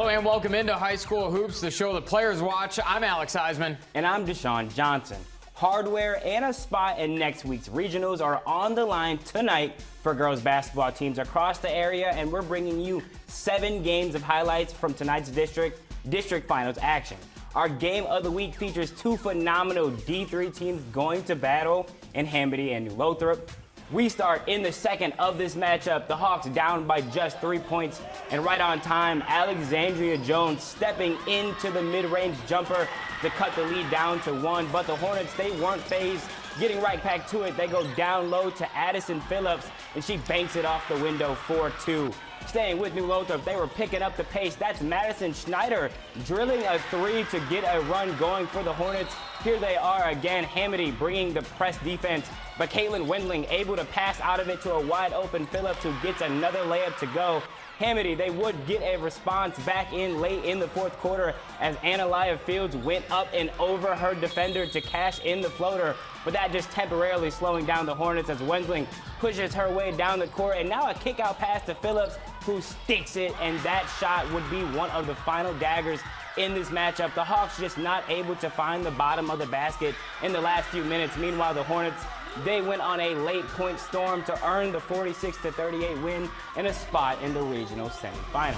Hello and welcome into High School Hoops, the show that players watch. I'm Alex Heisman. And I'm Deshaun Johnson. Hardware and a spot in next week's regionals are on the line tonight for girls basketball teams across the area, and we're bringing you 7 games of highlights from tonight's district finals action. Our game of the week features 2 phenomenal D3 teams going to battle in Hamady and New Lothrop. We start in the second of this matchup. The Hawks down by just 3 points, and right on time, Alexandria Jones stepping into the mid-range jumper to cut the lead down to 1. But the Hornets, they weren't phased. Getting right back to it, they go down low to Addison Phillips, and she banks it off the window for 2. Staying with New Lothrop, they were picking up the pace. That's Madison Schneider drilling a 3 to get a run going for the Hornets. Here they are again, Hamady bringing the press defense, but Caitlin Wendling able to pass out of it to a wide open Phillips who gets another layup to go. Hamady, they would get a response back in late in the fourth quarter as Analia Fields went up and over her defender to cash in the floater, but that just temporarily slowing down the Hornets as Wendling pushes her way down the court, and now a kick out pass to Phillips who sticks it, and that shot would be one of the final daggers in this matchup. The Hawks just not able to find the bottom of the basket in the last few minutes. Meanwhile, the Hornets, they went on a late point storm to earn the 46-38 win and a spot in the regional semifinals.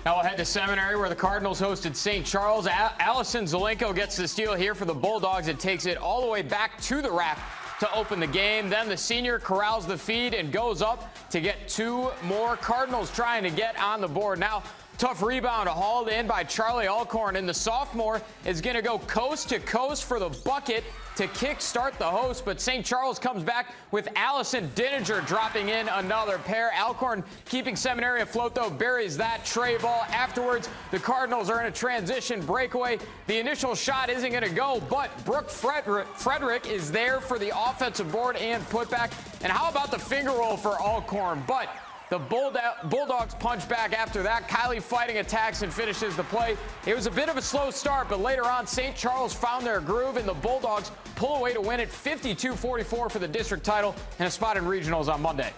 Now we'll head to Seminary, where the Cardinals hosted St. Charles. Allison Zelenko gets the steal here for the Bulldogs. It takes it all the way back to the rack to open the game. Then the senior corrals the feed and goes up to get 2 more. Cardinals trying to get on the board. Now, tough rebound hauled in by Charlie Alcorn, and the sophomore is going to go coast to coast for the bucket to kickstart the host, but St. Charles comes back with Allison Dininger dropping in another pair. Alcorn keeping Seminary afloat, though, buries that tray ball. Afterwards, the Cardinals are in a transition breakaway. The initial shot isn't going to go, but Brooke Frederick is there for the offensive board and putback. And how about the finger roll for Alcorn? But the Bulldogs punch back after that. Kylie fighting attacks and finishes the play. It was a bit of a slow start, but later on, St. Charles found their groove, and the Bulldogs pull away to win it 52-44 for the district title and a spot in regionals on Monday.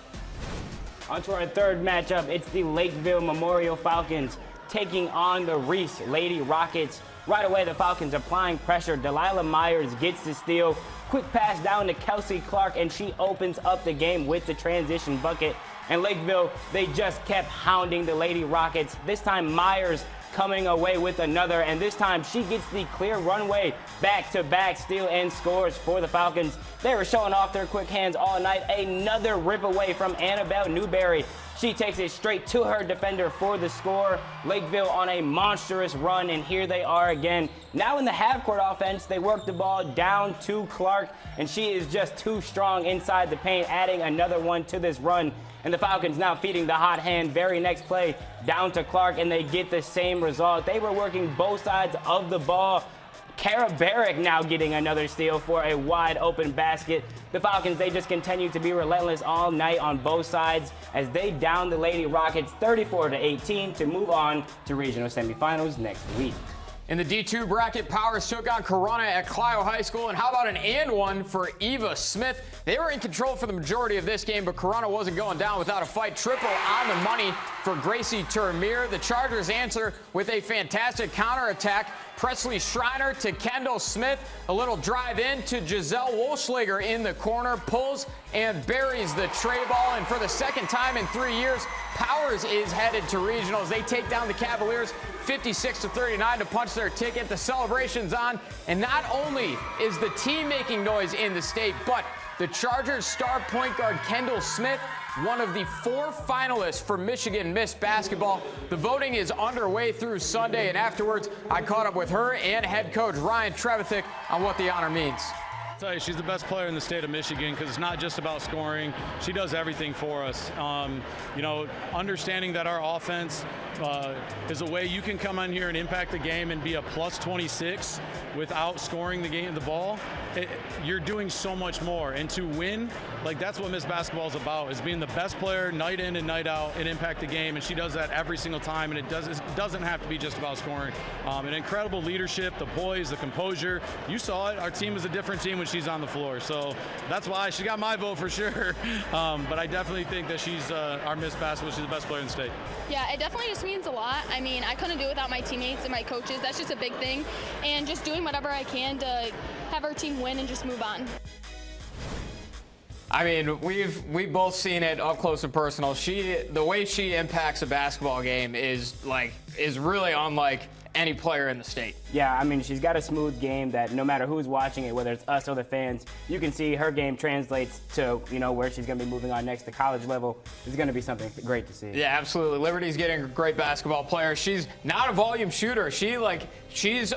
On to our third matchup. It's the Lakeville Memorial Falcons taking on the Reese Lady Rockets. Right away, the Falcons applying pressure. Delilah Myers gets the steal. Quick pass down to Kelsey Clark, and she opens up the game with the transition bucket. And Lakeville, they just kept hounding the Lady Rockets. This time, Myers coming away with another, and this time she gets the clear runway back-to-back steal and scores for the Falcons. They were showing off their quick hands all night. Another rip away from Annabelle Newberry. She takes it straight to her defender for the score. Lakeville on a monstrous run, and here they are again. Now in the half-court offense, they work the ball down to Clark, and she is just too strong inside the paint, adding another one to this run. And the Falcons now feeding the hot hand. Very next play down to Clark, and they get the same result. They were working both sides of the ball. Kara Barrick now getting another steal for a wide open basket. The Falcons, they just continue to be relentless all night on both sides as they down the Lady Rockets 34-18 to move on to regional semifinals next week. In the D2 bracket, Powers took on Corunna at Clio High School. And how about an and one for Eva Smith? They were in control for the majority of this game, but Corunna wasn't going down without a fight. Triple on the money for Gracie Termere. The Chargers answer with a fantastic counterattack. Presley Schreiner to Kendall Smith. A little drive in to Giselle Wolschlager in the corner. Pulls and buries the tray ball. And for the second time in 3 years, Powers is headed to regionals. They take down the Cavaliers 56-39 to punch their ticket. The celebration's on. And not only is the team making noise in the state, but the Chargers star point guard Kendall Smith, one of the 4 finalists for Michigan Miss Basketball. The voting is underway through Sunday, and afterwards, I caught up with her and head coach Ryan Trevithick on what the honor means. I'll tell you, she's the best player in the state of Michigan because it's not just about scoring. She does everything for us. You know, understanding that our offense is a way you can come on here and impact the game and be a plus 26 without scoring the ball. You're doing so much more, and to win, like, that's what Miss Basketball is about, is being the best player night in and night out and impact the game, and she does that every single time, and it doesn't have to be just about scoring. An incredible leadership, the poise, the composure. You saw it. Our team was a different team when she's on the floor. So that's why she got my vote for sure. But I definitely think that she's our Miss Basketball. She's the best player in the state. Yeah, it definitely just means a lot. I mean, I couldn't do it without my teammates and my coaches. That's just a big thing. And just doing whatever I can to have our team win and just move on. I mean, we've both seen it up close and personal. The way she impacts a basketball game is really unlike any player in the state. Yeah, I mean, she's got a smooth game that no matter who's watching it, whether it's us or the fans, you can see her game translates to, where she's going to be moving on next to college level. It's going to be something great to see. Yeah, absolutely. Liberty's getting a great basketball player. She's not a volume shooter. She has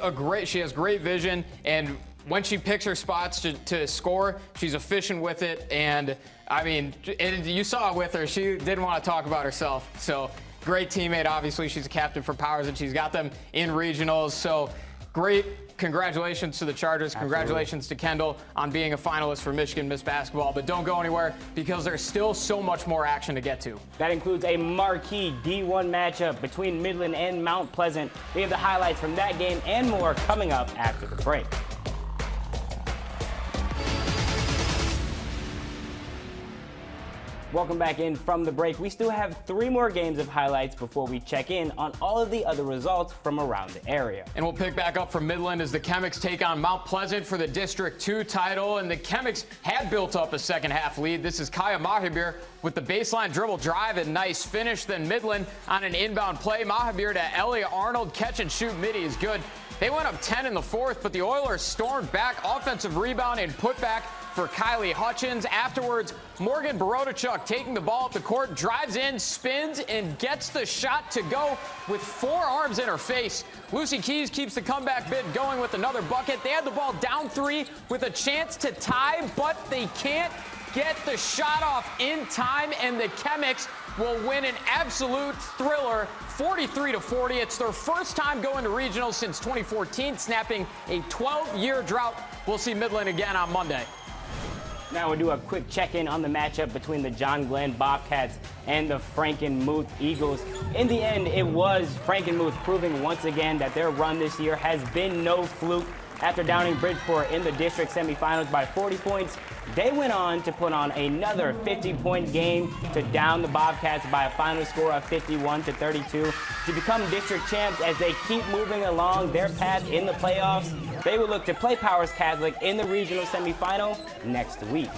great vision, and when she picks her spots to score, she's efficient with it. And I mean, you saw it with her. She didn't want to talk about herself. So great teammate. Obviously, she's a captain for Powers, and she's got them in regionals. So great. Congratulations to the Chargers. Absolutely. Congratulations to Kendall on being a finalist for Michigan Miss Basketball. But don't go anywhere because there's still so much more action to get to. That includes a marquee D1 matchup between Midland and Mount Pleasant. We have the highlights from that game and more coming up after the break. Welcome back in from the break. We still have 3 more games of highlights before we check in on all of the other results from around the area. And we'll pick back up from Midland as the Chemics take on Mount Pleasant for the District 2 title. And the Chemics had built up a second half lead. This is Kaya Mahabir with the baseline dribble drive and nice finish. Then Midland on an inbound play. Mahabir to Ellie Arnold. Catch and shoot midi is good. They went up 10 in the fourth, but the Oilers stormed back. Offensive rebound and put back for Kylie Hutchins. Afterwards, Morgan Borodachuk taking the ball up the court, drives in, spins, and gets the shot to go with 4 arms in her face. Lucy Keys keeps the comeback bid going with another bucket. They had the ball down 3 with a chance to tie, but they can't get the shot off in time, and the Chemics will win an absolute thriller, 43-40. It's their first time going to regionals since 2014, snapping a 12-year drought. We'll see Midland again on Monday. Now we'll do a quick check-in on the matchup between the John Glenn Bobcats and the Frankenmuth Eagles. In the end, it was Frankenmuth proving once again that their run this year has been no fluke. After downing Bridgeport in the district semifinals by 40 points, they went on to put on another 50-point game to down the Bobcats by a final score of 51-32 to become district champs. As they keep moving along their path in the playoffs, they will look to play Powers Catholic in the regional semifinal next week.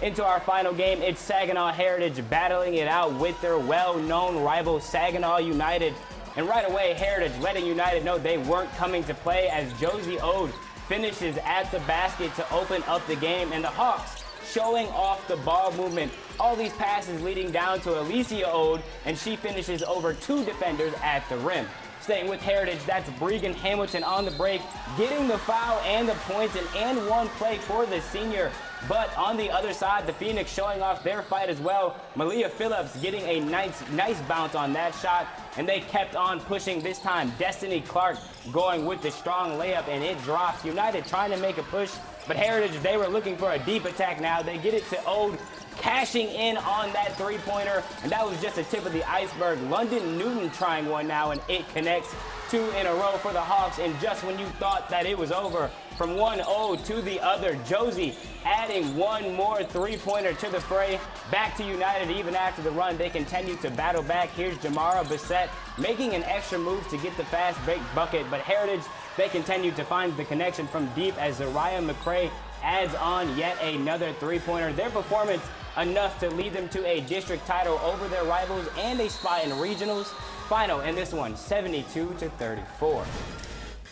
Into our final game, it's Saginaw Heritage battling it out with their well-known rival Saginaw United. And right away, Heritage letting United know they weren't coming to play as Josie Ode finishes at the basket to open up the game. And the Hawks showing off the ball movement. All these passes leading down to Alicia Ode, and she finishes over 2 defenders at the rim. Staying with Heritage, that's Bregan Hamilton on the break, getting the foul and the points, and one play for the senior. But on the other side, the Phoenix showing off their fight as well. Malia Phillips getting a nice bounce on that shot, and they kept on pushing. This time, Destiny Clark going with the strong layup, and it drops. United trying to make a push, but Heritage, they were looking for a deep attack now. They get it to Ode, cashing in on that 3-pointer, and that was just the tip of the iceberg. London Newton trying one now, and it connects. 2 in a row for the Hawks, and just when you thought that it was over, from one Ode to the other, Josie adding one more 3-pointer to the fray. Back to United even after the run. They continue to battle back. Here's Jamara Bissett making an extra move to get the fast break bucket, but Heritage, they continue to find the connection from deep as Zariah McCray adds on yet another 3-pointer. Their performance enough to lead them to a district title over their rivals and a spot in regionals. Final in this one, 72-34.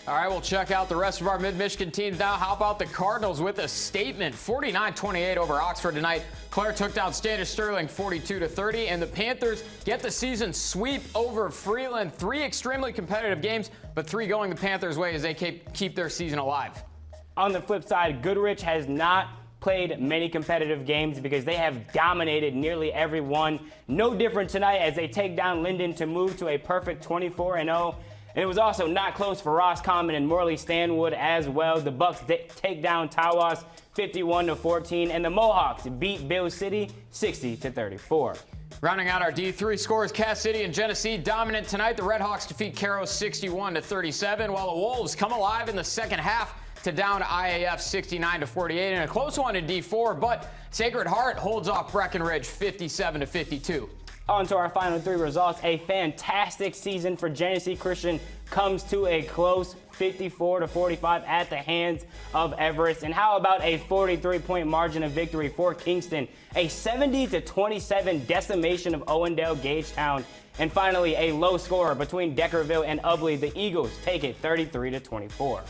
All right, we'll check out the rest of our Mid-Michigan teams now. How about the Cardinals with a statement, 49-28 over Oxford tonight. Claire took down Standish Sterling 42-30, and the Panthers get the season sweep over Freeland. 3 extremely competitive games, but 3 going the Panthers' way as they keep their season alive. On the flip side, Goodrich has not played many competitive games because they have dominated nearly every one. No different tonight as they take down Linden to move to a perfect 24-0. And it was also not close for Roscommon and Morley Stanwood as well. The Bucks take down Tawas 51-14, and the Mohawks beat Bill City 60-34. Rounding out our D3 scores, Cass City and Genesee dominant tonight. The Red Hawks defeat Caro 61-37, while the Wolves come alive in the second half. to down IAF 69-48 in a close one in D4, but Sacred Heart holds off Breckenridge 57-52. On to our final three results. A fantastic season for Genesee Christian comes to a close 54-45 at the hands of Everest. And how about a 43-point margin of victory for Kingston? A 70-27 decimation of Owendale Gagetown. And finally, a low score between Deckerville and Ubley. The Eagles take it 33-24.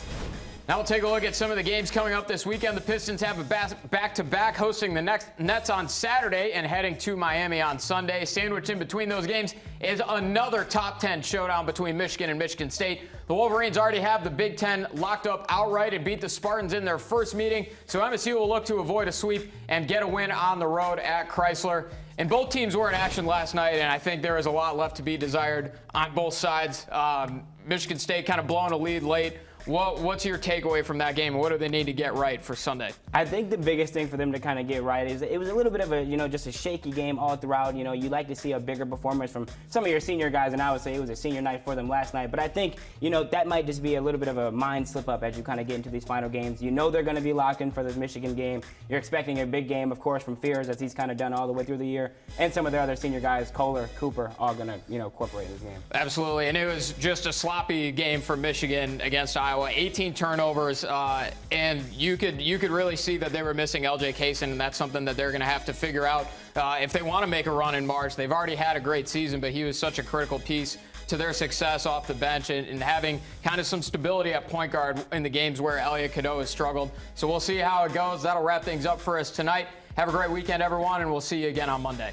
Now we'll take a look at some of the games coming up this weekend. The Pistons have a back-to-back, hosting the Nets on Saturday and heading to Miami on Sunday. Sandwiched in between those games is another top 10 showdown between Michigan and Michigan State. The Wolverines already have the Big Ten locked up outright and beat the Spartans in their first meeting, so MSU will look to avoid a sweep and get a win on the road at Chrysler. And both teams were in action last night, and I think there is a lot left to be desired on both sides. Michigan State kind of blowing a lead late. What's your takeaway from that game? What do they need to get right for Sunday? I think the biggest thing for them to kind of get right is it was a little bit of a, just a shaky game all throughout. You like to see a bigger performance from some of your senior guys, and I would say it was a senior night for them last night. But I think, that might just be a little bit of a mind slip up as you kind of get into these final games. They're going to be locked in for this Michigan game. You're expecting a big game, of course, from Fears, as he's kind of done all the way through the year. And some of their other senior guys, Kohler, Cooper, all going to, incorporate this game. Absolutely. And it was just a sloppy game for Michigan against Iowa. 18 turnovers, and you could really see that they were missing LJ Kaysen, and that's something that they're going to have to figure out if they want to make a run in March. They've already had a great season, but he was such a critical piece to their success off the bench and having kind of some stability at point guard in the games where Elliot Cadeau has struggled. So we'll see how it goes. That'll wrap things up for us tonight. Have a great weekend, everyone, and we'll see you again on Monday.